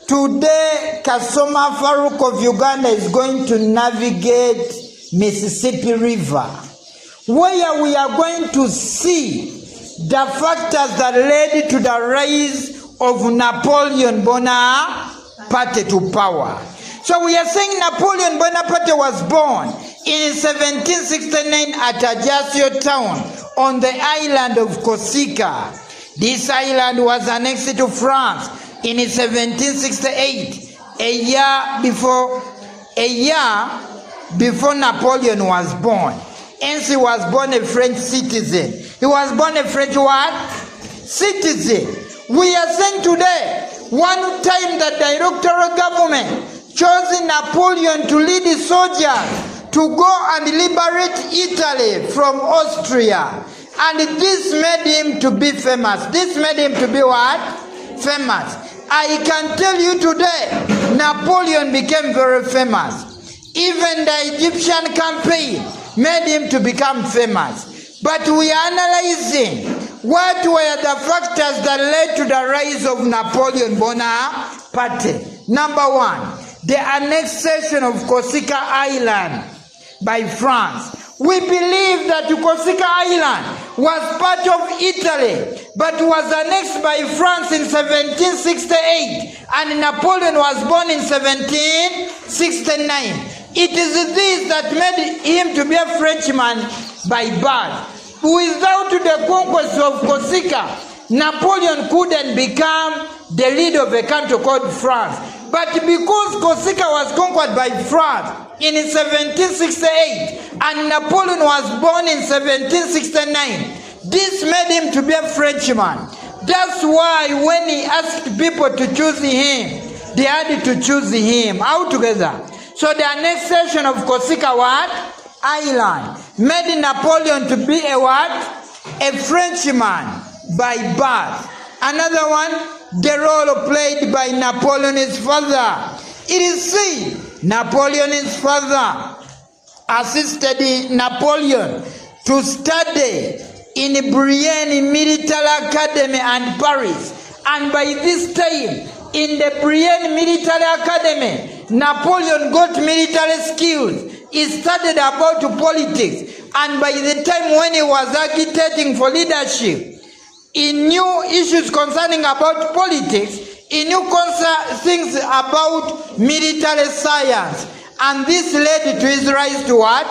Today, Kasoma Farouk of Uganda is going to navigate Mississippi River, where we are going to see the factors that led to the rise of Napoleon Bonaparte to power. So we are saying Napoleon Bonaparte was born in 1769 at Ajaccio town on the island of Corsica. This island was annexed to France in 1768, a year before Napoleon was born. Hence he was born a French citizen. He was born a French what? Citizen. We are saying today, one time the directorial government chose Napoleon to lead the soldiers to go and liberate Italy from Austria. And this made him to be famous. This made him to be what? Famous. I can tell you today, Napoleon became very famous. Even the Egyptian campaign made him to become famous. But we are analyzing what were the factors that led to the rise of Napoleon Bonaparte. Number one, the annexation of Corsica Island by France. We believe that Corsica Island was part of Italy, but was annexed by France in 1768, and Napoleon was born in 1769. It is this that made him to be a Frenchman by birth. Without the conquest of Corsica, Napoleon couldn't become the leader of a country called France. But because Corsica was conquered by France in 1768 and Napoleon was born in 1769, this made him to be a Frenchman. That's why when he asked people to choose him, they had to choose him altogether. So the annexation of Corsica what? Island made Napoleon to be a what? A Frenchman by birth. Another one, the role played by Napoleon's father. It is said Napoleon's father assisted Napoleon to study in Brienne Military Academy and Paris. And by this time, in the Brienne Military Academy, Napoleon got military skills. He studied about politics. And by the time when he was agitating for leadership, he knew issues concerning about politics. He knew things about military science. And this led to his rise to what?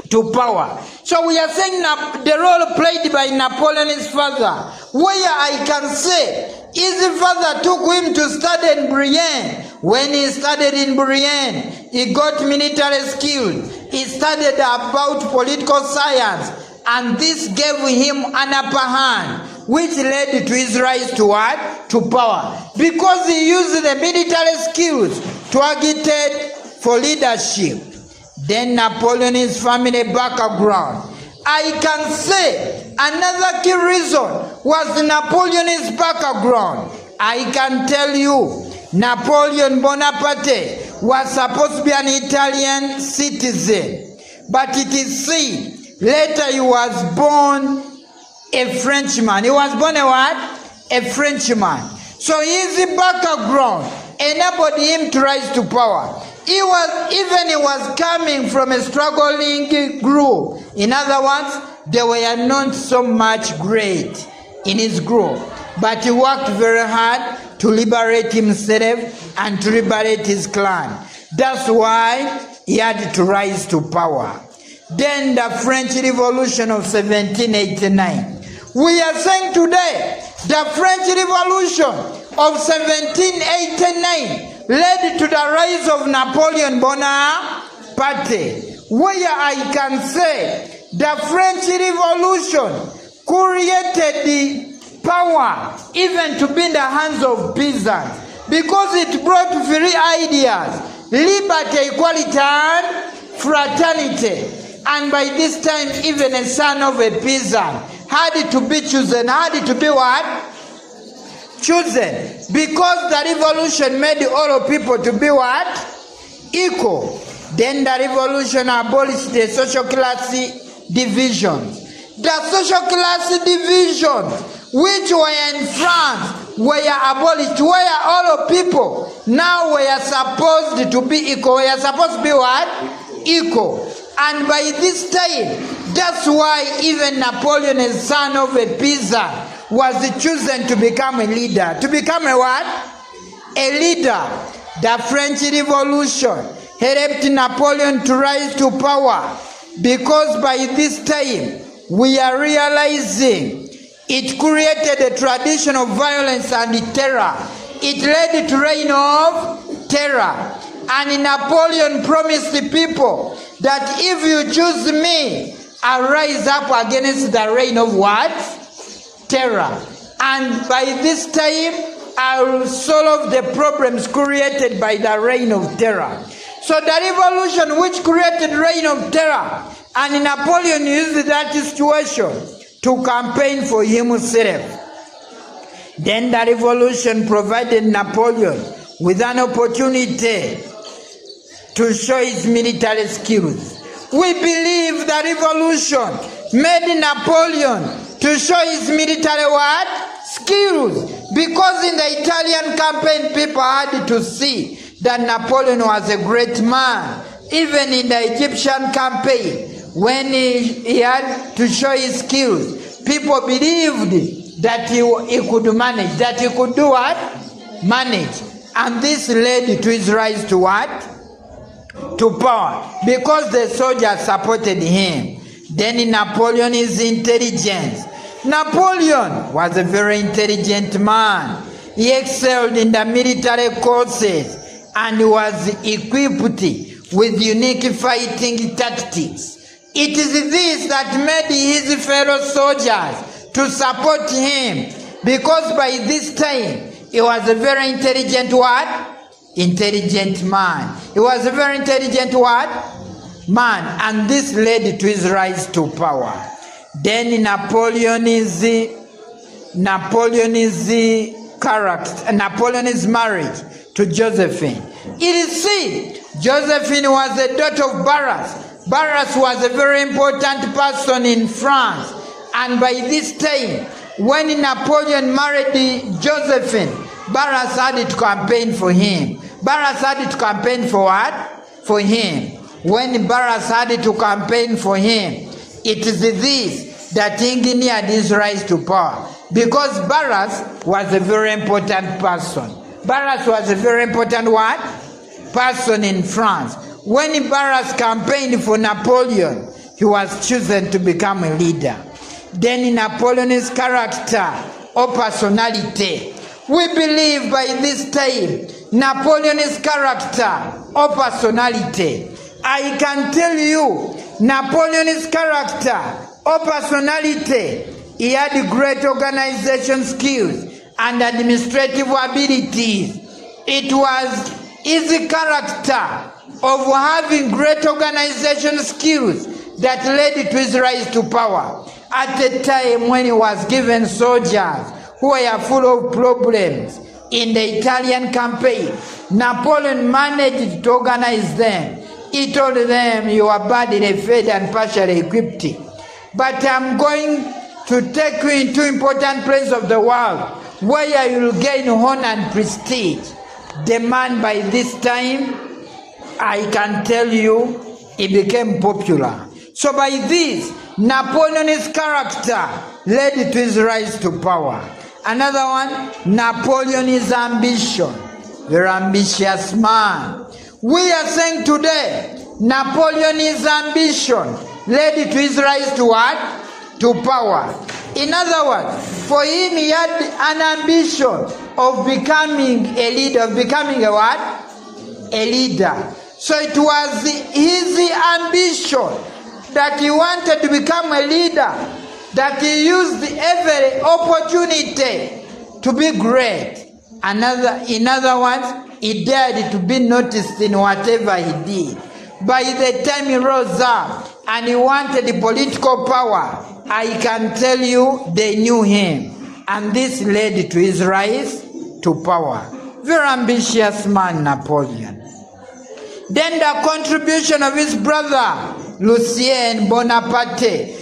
To power. So we are saying the role played by Napoleon's father, where I can say his father took him to study in Brienne. When he studied in Brienne, he got military skills. He studied about political science. And this gave him an upper hand, which led to his rise to what? To power. Because he used the military skills to agitate for leadership. Then Napoleon's family background. I can say another key reason was Napoleon's background. I can tell you, Napoleon Bonaparte was supposed to be an Italian citizen. But it is said later he was born a Frenchman. He was born a what? A Frenchman. So his background enabled him to rise to power. He was coming from a struggling group. In other words, they were not so much great in his group. But he worked very hard to liberate himself and to liberate his clan. That's why he had to rise to power. Then the French Revolution of 1789. We are saying today, the French Revolution of 1789 led to the rise of Napoleon Bonaparte, where I can say the French Revolution created the power even to be in the hands of peasants, because it brought free ideas, liberty, equality, and fraternity. And by this time, even a son of a peasant had to be chosen. Had to be what? Chosen. Because the revolution made all people to be what? Equal. Then the revolution abolished the social class divisions. The social class divisions which were in France were abolished, where all people now we are supposed to be equal. We are supposed to be what? Equal. And by this time, that's why even Napoleon, the son of a peasant, was chosen to become a leader. To become a what? A leader. The French Revolution helped Napoleon to rise to power, because by this time we are realizing it created a tradition of violence and terror. It led to reign of terror. And Napoleon promised the people that if you choose me, I'll rise up against the reign of what? Terror. And by this time, I will solve the problems created by the reign of terror. So the revolution which created reign of terror, and Napoleon used that situation to campaign for himself. Then the revolution provided Napoleon with an opportunity to show his military skills. We believe the revolution made Napoleon to show his military what? Skills. Because in the Italian campaign, people had to see that Napoleon was a great man. Even in the Egyptian campaign, when he had to show his skills, people believed that he could manage, that he could do what? Manage. And this led to his rise to what? To power. Because the soldiers supported him. Then Napoleon's intelligence. Napoleon was a very intelligent man. He excelled in the military courses and was equipped with unique fighting tactics. It is this that made his fellow soldiers to support him, because by this time he was a very intelligent what? Intelligent man. He was a very intelligent what? Man. And this led to his rise to power. Then Napoleon is character. Napoleon is married to Josephine. It is said Josephine was the daughter of Barras. Barras was a very important person in France. And by this time, when Napoleon married Josephine, Barras had to campaign for him. Barras had to campaign for what? For him. When Barras had to campaign for him, it is this that engineered his rise to power. Because Barras was a very important person. Barras was a very important what? Person in France. When Barras campaigned for Napoleon, he was chosen to become a leader. Then in Napoleon's character or personality, we believe by this time, Napoleon's character or personality, I can tell you, Napoleon's character or personality, he had great organization skills and administrative abilities. It was his character of having great organization skills that led to his rise to power. At a time when he was given soldiers who were full of problems in the Italian campaign, Napoleon managed to organize them. He told them, you are badly fed and partially equipped, but I'm going to take you into important places of the world where you will gain honor and prestige. The man by this time, I can tell you, he became popular. So by this, Napoleon's character led to his rise to power. Another one, Napoleon's ambition. Very ambitious man. We are saying today, Napoleon's ambition led to his rise to what? To power. In other words, for him he had an ambition of becoming a leader, of becoming a what? A leader. So it was his ambition that he wanted to become a leader, that he used every opportunity to be great. In other words, he dared to be noticed in whatever he did. By the time he rose up and he wanted the political power, I can tell you they knew him. And this led to his rise to power. Very ambitious man, Napoleon. Then the contribution of his brother, Lucien Bonaparte.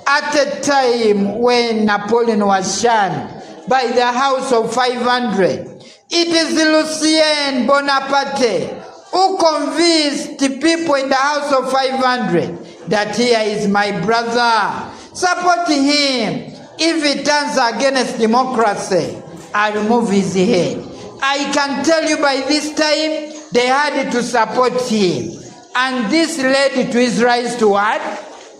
At a time when Napoleon was shunned by the house of 500, It is Lucien Bonaparte who convinced the people in the House of 500 that here is my brother. Support him. If he turns against democracy, I remove his head. I can tell you by this time, they had to support him. And this led to his rise to what?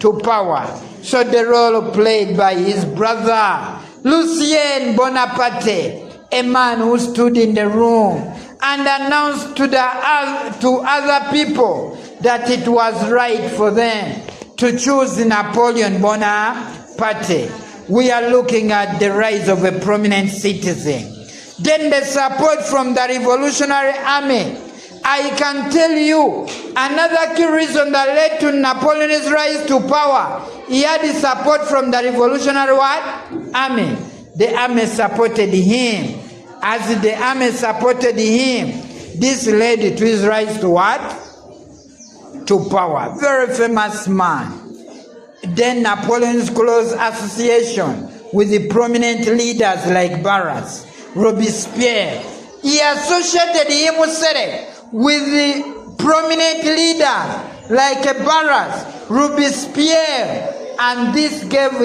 To power. So the role played by his brother, Lucien Bonaparte, a man who stood in the room and announced to other people that it was right for them to choose Napoleon Bonaparte. We are looking at the rise of a prominent citizen. Then the support from the Revolutionary Army. I can tell you another key reason that led to Napoleon's rise to power. He had the support from the Revolutionary Army. The army supported him. As the army supported him, this led to his rise to what? To power. Very famous man. Then Napoleon's close association with the prominent leaders like Barras, Robespierre. He associated himself with the prominent leaders like Barras, Robespierre, and this gave him